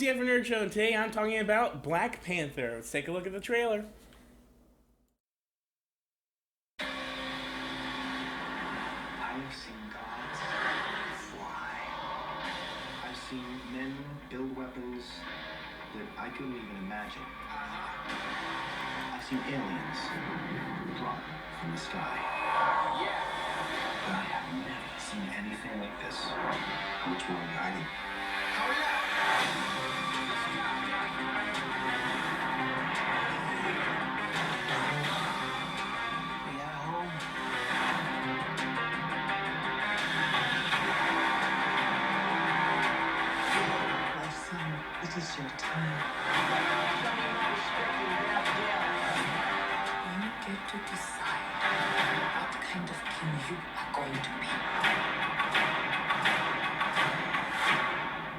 the Ever Nerd Show, and today I'm talking about Black Panther. Let's take a look at the trailer. I've seen gods fly. I've seen men build weapons that I couldn't even imagine. I've seen aliens drop from the sky. But I have never seen anything like this. Which one are we hiding? We at home. My son, it is your time. You get to decide what kind of king you are going to be.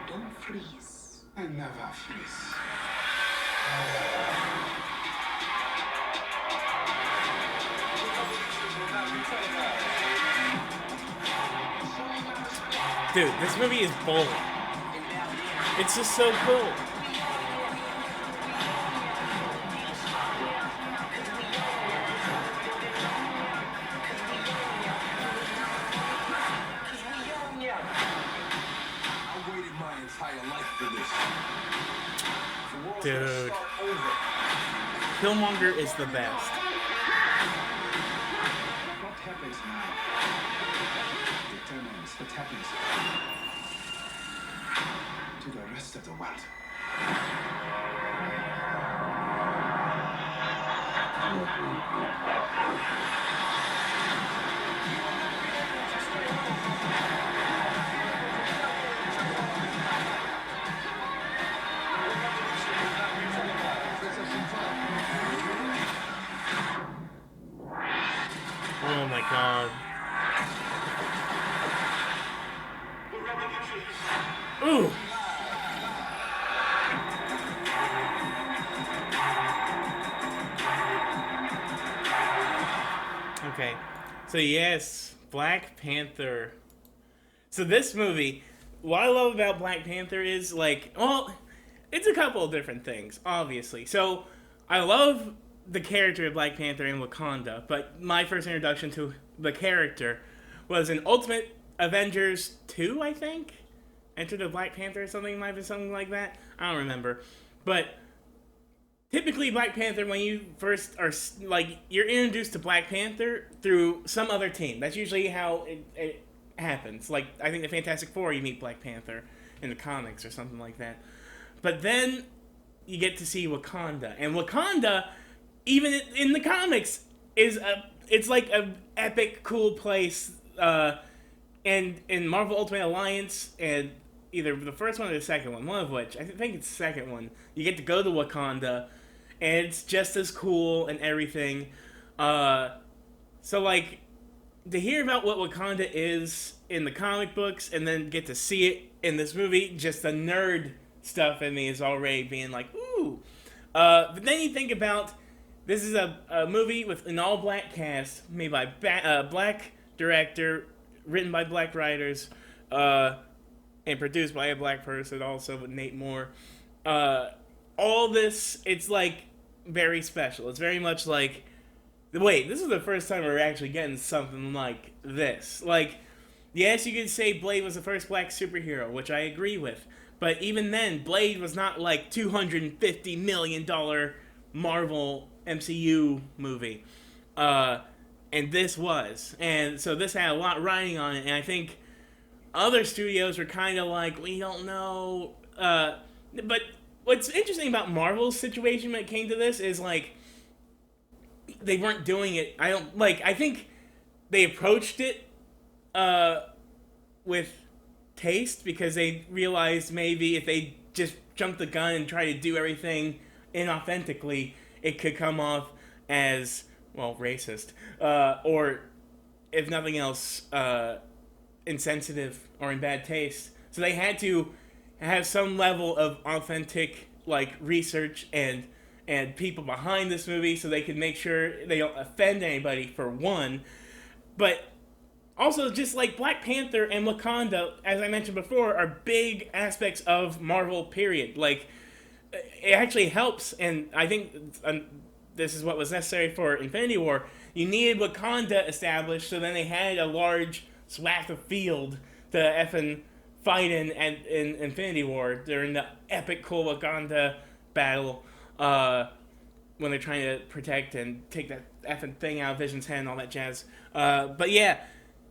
Don't freeze. I never freeze. Dude, this movie is bold. It's just so cool. I waited my entire life for this. The world's Dude. gonna start over. Killmonger is the best. What happens now determines what happens to the rest of the world. Oh my god. Ooh. Okay. So yes, Black Panther. So this movie, what I love about Black Panther is like, well, it's a couple of different things, obviously. So I love the character of Black Panther in Wakanda, but my first introduction to the character was in Ultimate Avengers 2, I think? Enter the Black Panther or something, might be something like that. I don't remember. But typically Black Panther, when you first are, like, you're introduced to Black Panther through some other team. That's usually how it happens. Like, I think the Fantastic Four, you meet Black Panther in the comics or something like that. But then you get to see Wakanda. And Wakanda, even in the comics, it's like an epic, cool place. And in Marvel Ultimate Alliance, and either the first one or the second one of which, I think it's the second one, you get to go to Wakanda, and it's just as cool and everything. So, like, to hear about what Wakanda is in the comic books, and then get to see it in this movie, just the nerd stuff in me is already being like, ooh. But then you think about, this is a movie with an all-black cast, made by black director, written by black writers, and produced by a black person also, with Nate Moore. All this, it's like very special. It's very much like, wait, this is the first time we're actually getting something like this. Like, yes, you could say Blade was the first black superhero, which I agree with. But even then, Blade was not like $250 million Marvel MCU movie. And this was. And so this had a lot riding on it. And I think other studios were kind of like, we don't know. But what's interesting about Marvel's situation when it came to this is, like, they weren't doing it. I think they approached it with taste, because they realized maybe if they just jumped the gun and try to do everything inauthentically, it could come off as, well, racist, or if nothing else, insensitive or in bad taste. So they had to have some level of authentic, like, research and people behind this movie, so they could make sure they don't offend anybody, for one. But Also, just like Black Panther and Wakanda, as I mentioned before, are big aspects of Marvel. Period. Like, it actually helps, and I think this is what was necessary for Infinity War. You needed Wakanda established, so then they had a large swath of field to effing fight in Infinity War during the epic cool Wakanda battle. When they're trying to protect and take that effing thing out of Vision's head and all that jazz. But yeah,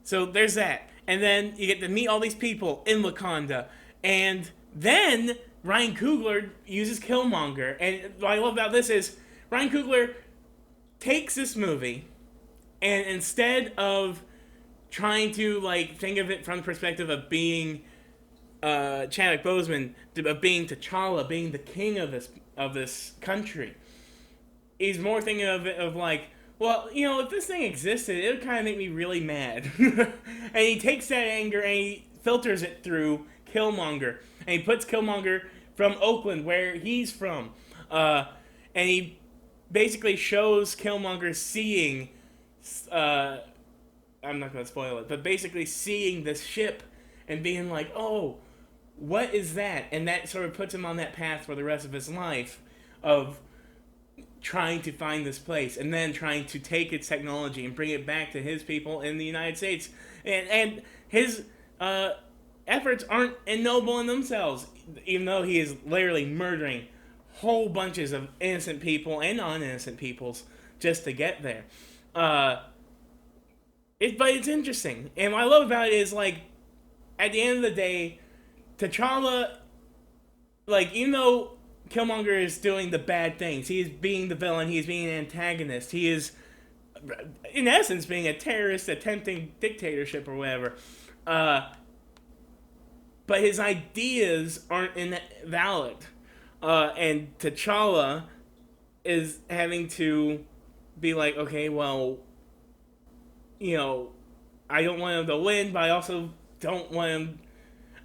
so there's that. And then you get to meet all these people in Wakanda. And then Ryan Coogler uses Killmonger. And what I love about this is Ryan Coogler takes this movie and instead of trying to like think of it from the perspective of being Chadwick Boseman, of being T'Challa, being the king of this country, he's more thinking of it of like, well, you know, if this thing existed, it would kind of make me really mad. And he takes that anger and he filters it through Killmonger, and he puts Killmonger from Oakland, where he's from, and he basically shows Killmonger seeing. I'm not gonna spoil it, but basically seeing this ship and being like, oh, what is that? And that sort of puts him on that path for the rest of his life of trying to find this place and then trying to take its technology and bring it back to his people in the United States. And his efforts aren't ignoble in themselves, even though he is literally murdering whole bunches of innocent people and non-innocent peoples just to get there. But it's interesting. And what I love about it is, like, at the end of the day, T'Challa, like, even though Killmonger is doing the bad things, he is being the villain, he is being an antagonist, he is, in essence, being a terrorist attempting dictatorship or whatever. But his ideas aren't invalid. And T'Challa is having to be like, okay, well, you know, I don't want him to win, but I also don't want him.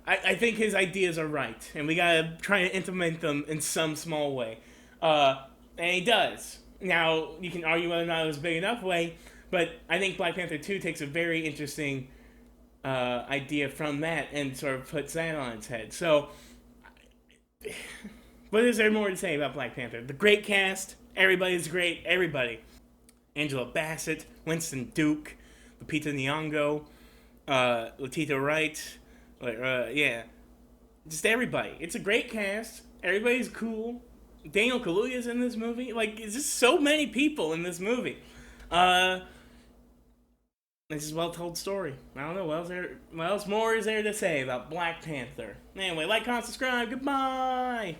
I think his ideas are right, and we gotta try to implement them in some small way. And he does. Now, you can argue whether or not it was a big enough way, but I think Black Panther 2 takes a very interesting idea from that and sort of puts that on its head. So, what is there more to say about Black Panther? The great cast, everybody's great, everybody. Angela Bassett, Winston Duke, Lupita Nyong'o, Letitia Wright, yeah, just everybody. It's a great cast. Everybody's cool. Daniel Kaluuya's in this movie. Like, it's just so many people in this movie. This is a well-told story. I don't know what else more is there to say about Black Panther. Anyway, like, comment, subscribe. Goodbye.